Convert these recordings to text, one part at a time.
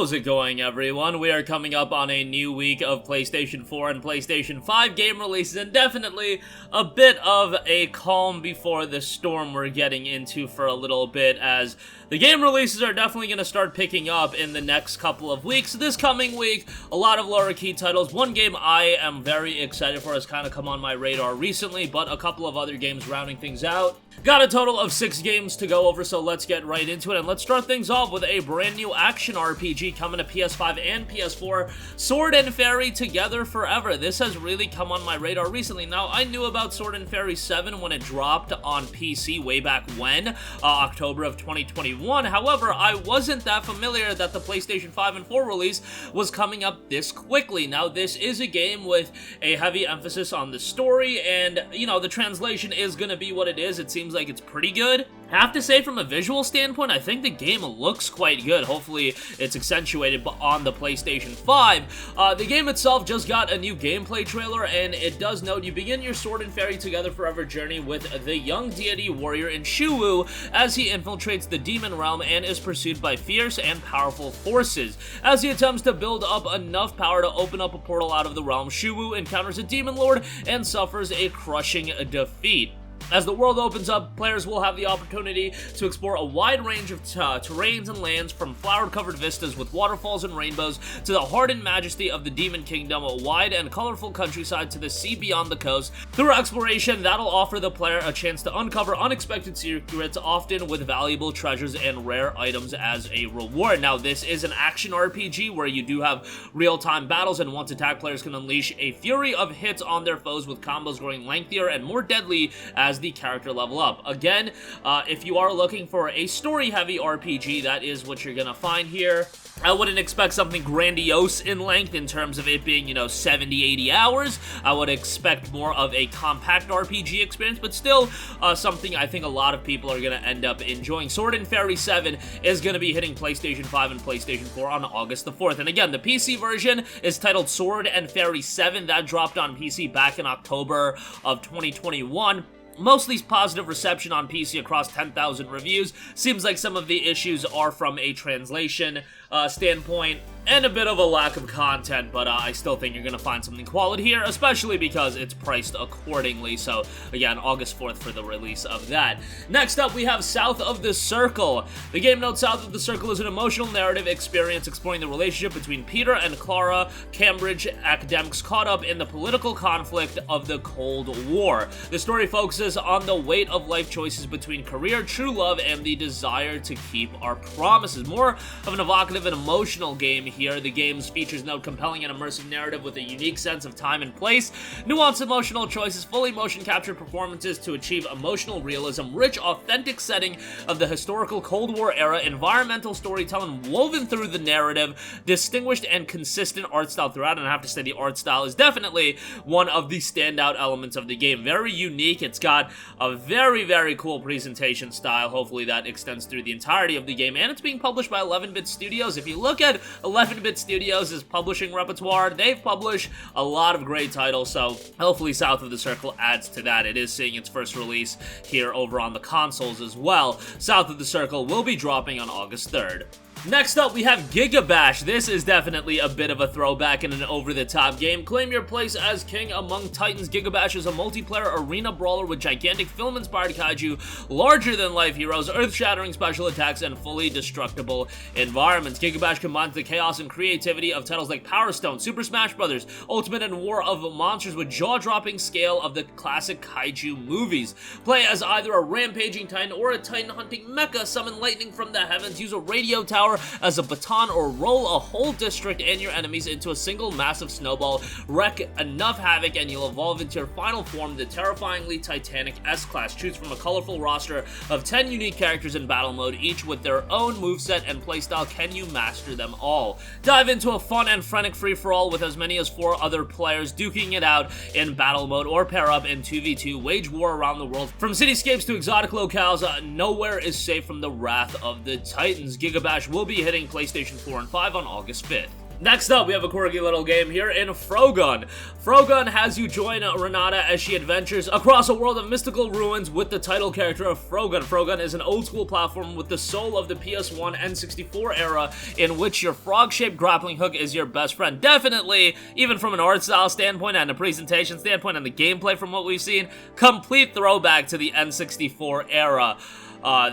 How's it going, everyone? We are coming up on a new week of PlayStation 4 and PlayStation 5 game releases, and definitely a bit of a calm before the storm we're getting into for a little bit, as the game releases are definitely going to start picking up in the next couple of weeks. This coming week, a lot of lower key titles. One game I am very excited for has kind of come on my radar recently, but a couple of other games rounding things out. Got a total of 6 games to go over, so let's get right into it, and let's start things off with a brand new action RPG coming to PS5 and PS4, Sword and Fairy Together Forever. This has really come on my radar recently. Now, I knew about Sword and Fairy 7 when it dropped on PC way back when, October of 2021. However, I wasn't that familiar that the PlayStation 5 and 4 release was coming up this quickly. Now, this is a game with a heavy emphasis on the story, and, you know, the translation is going to be what it is. It seems like it's pretty good. I have to say, from a visual standpoint, I think the game looks quite good. Hopefully, it's accentuated on the PlayStation 5. The game itself just got a new gameplay trailer, and it does note you begin your Sword and Fairy Together Forever journey with the young deity warrior Inshuwu as he infiltrates the demon realm and is pursued by fierce and powerful forces. As he attempts to build up enough power to open up a portal out of the realm, Shuwu encounters a demon lord and suffers a crushing defeat. As the world opens up, players will have the opportunity to explore a wide range of terrains and lands, from flower-covered vistas with waterfalls and rainbows to the hardened majesty of the Demon Kingdom, a wide and colorful countryside to the sea beyond the coast. Through exploration, that'll offer the player a chance to uncover unexpected secrets, often with valuable treasures and rare items as a reward. Now, this is an action RPG where you do have real-time battles, and once attacked, players can unleash a fury of hits on their foes, with combos growing lengthier and more deadly as the character level up. Again, if you are looking for a story-heavy RPG, that is what you're gonna find here. I wouldn't expect something grandiose in length in terms of it being, 70, 80 hours. I would expect more of a compact RPG experience, but still something I think a lot of people are going to end up enjoying. Sword and Fairy 7 is going to be hitting PlayStation 5 and PlayStation 4 on August the 4th. And again, the PC version is titled Sword and Fairy 7. That dropped on PC back in October of 2021. Mostly positive reception on PC across 10,000 reviews. Seems like some of the issues are from a translation standpoint and a bit of a lack of content, but I still think you're going to find something quality here, especially because it's priced accordingly. So again, August 4th for the release of that. Next up, we have South of the Circle. The game notes South of the Circle is an emotional narrative experience exploring the relationship between Peter and Clara, Cambridge academics caught up in the political conflict of the Cold War. The story focuses on the weight of life choices between career, true love, and the desire to keep our promises. More of an evocative and emotional game here. The game's features note compelling and immersive narrative with a unique sense of time and place, nuanced emotional choices, fully motion captured performances to achieve emotional realism, rich, authentic setting of the historical Cold War era, environmental storytelling woven through the narrative, distinguished and consistent art style throughout, and I have to say the art style is definitely one of the standout elements of the game. Very unique. It's got a very, very cool presentation style. Hopefully that extends through the entirety of the game, and it's being published by 11-bit Studios. If you look at 11-bit Studios' publishing repertoire, they've published a lot of great titles, so hopefully South of the Circle adds to that. It is seeing its first release here over on the consoles as well. South of the Circle will be dropping on August 3rd. Next up, we have GigaBash. This is definitely a bit of a throwback and an over-the-top game. Claim your place as king among titans. GigaBash is a multiplayer arena brawler with gigantic film-inspired kaiju, larger-than-life heroes, earth-shattering special attacks, and fully destructible environments. GigaBash combines the chaos and creativity of titles like Power Stone, Super Smash Bros., Ultimate, and War of Monsters with jaw-dropping scale of the classic kaiju movies. Play as either a rampaging titan or a titan-hunting mecha, summon lightning from the heavens, use a radio tower as a baton, or roll a whole district and your enemies into a single massive snowball, wreak enough havoc, and you'll evolve into your final form, the terrifyingly titanic S-Class. Choose from a colorful roster of 10 unique characters in battle mode, each with their own moveset and playstyle. Can you master them all? Dive into a fun and frenetic free-for-all with as many as 4 other players duking it out in battle mode, or pair up in 2v2, wage war around the world. From cityscapes to exotic locales, nowhere is safe from the wrath of the titans. GigaBash will be hitting PlayStation 4 and 5 on August 5th. Next up, we have a quirky little game here in Frogun. Frogun has you join Renata as she adventures across a world of mystical ruins with the title character of Frogun. Frogun is an old-school platform with the soul of the PS1 N64 era, in which your frog-shaped grappling hook is your best friend. Definitely, even from an art style standpoint and a presentation standpoint and the gameplay from what we've seen, complete throwback to the N64 era.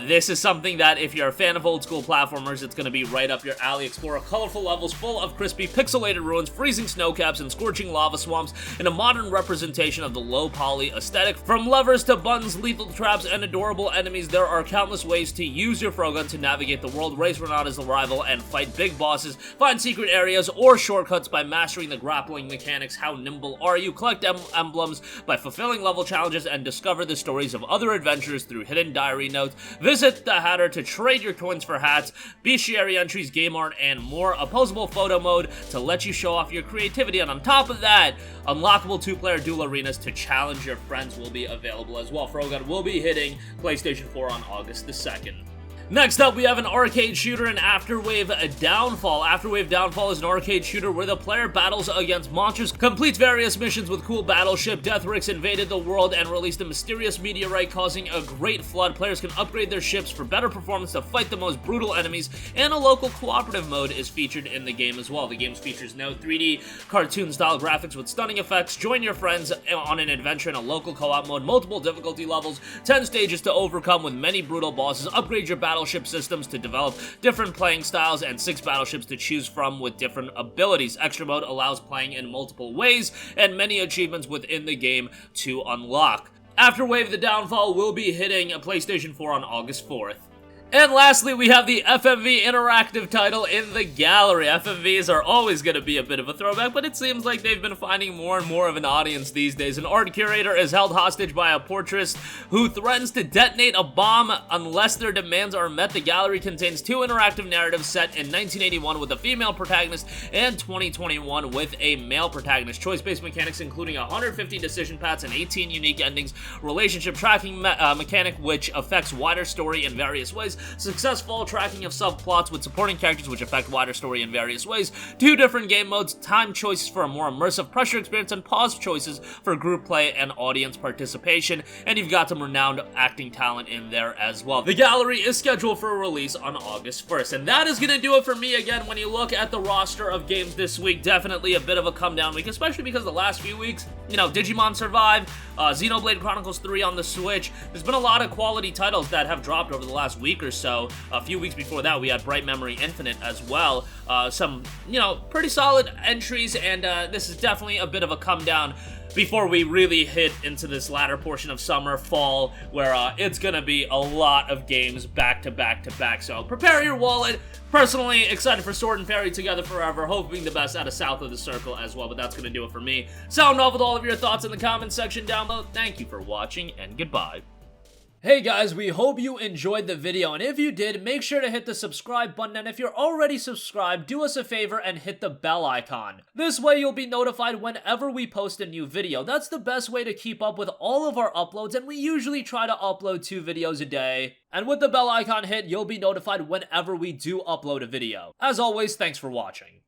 This is something that, if you're a fan of old-school platformers, it's going to be right up your alley. Explore colorful levels full of crispy, pixelated ruins, freezing snowcaps, and scorching lava swamps in a modern representation of the low-poly aesthetic. From levers to buttons, lethal traps, and adorable enemies, there are countless ways to use your Frogun to navigate the world, race Renata's rival, and fight big bosses, find secret areas, or shortcuts by mastering the grappling mechanics. How nimble are you? Collect emblems by fulfilling level challenges, and discover the stories of other adventurers through hidden diary notes. Visit the Hatter to trade your coins for hats, bestiary entries, game art, and more. Opposable photo mode to let you show off your creativity, and on top of that, unlockable 2-player duel arenas to challenge your friends will be available as well. Frogun will be hitting PlayStation 4 on August the 2nd. Next up, we have an arcade shooter in Afterwave Downfall. Afterwave Downfall is an arcade shooter where the player battles against monsters, completes various missions with cool battleship. Deathrix invaded the world and released a mysterious meteorite causing a great flood. Players can upgrade their ships for better performance to fight the most brutal enemies, and a local cooperative mode is featured in the game as well. The game features now 3D cartoon-style graphics with stunning effects. Join your friends on an adventure in a local co-op mode, multiple difficulty levels, 10 stages to overcome with many brutal bosses. Upgrade your battleship systems to develop different playing styles, and 6 battleships to choose from with different abilities. Extra mode allows playing in multiple ways, and many achievements within the game to unlock. Afterwave the Downfall will be hitting a PlayStation 4 on August 4th. And lastly, we have the FMV interactive title in the gallery. FMVs are always going to be a bit of a throwback, but it seems like they've been finding more and more of an audience these days. An art curator is held hostage by a portraitist who threatens to detonate a bomb unless their demands are met. The gallery contains 2 interactive narratives set in 1981 with a female protagonist and 2021 with a male protagonist. Choice-based mechanics including 150 decision paths and 18 unique endings. Relationship tracking mechanic which affects wider story in various ways. Successful tracking of subplots with supporting characters which affect wider story in various ways. 2 different game modes, time choices for a more immersive pressure experience, and pause choices for group play and audience participation. And you've got some renowned acting talent in there as well. The gallery is scheduled for a release on August 1st. And that is going to do it for me. Again, when you look at the roster of games this week, definitely a bit of a come down week, especially because the last few weeks, you know, Digimon Survive, Xenoblade Chronicles 3 on the Switch. There's been a lot of quality titles that have dropped over the last week or so. A few weeks before that, we had Bright Memory Infinite as well. Some, you know, pretty solid entries, and this is definitely a bit of a come down before we really hit into this latter portion of summer, fall, where it's gonna be a lot of games back to back to back. So prepare your wallet. Personally, excited for Sword and Fairy Together Forever, hoping the best out of South of the Circle as well, but that's gonna do it for me. Sound off with all of your thoughts in the comments section down below. Thank you for watching, and goodbye. Hey guys, we hope you enjoyed the video, and if you did, make sure to hit the subscribe button, and if you're already subscribed, do us a favor and hit the bell icon. This way you'll be notified whenever we post a new video. That's the best way to keep up with all of our uploads, and we usually try to upload 2 videos a day. And with the bell icon hit, you'll be notified whenever we do upload a video. As always, thanks for watching.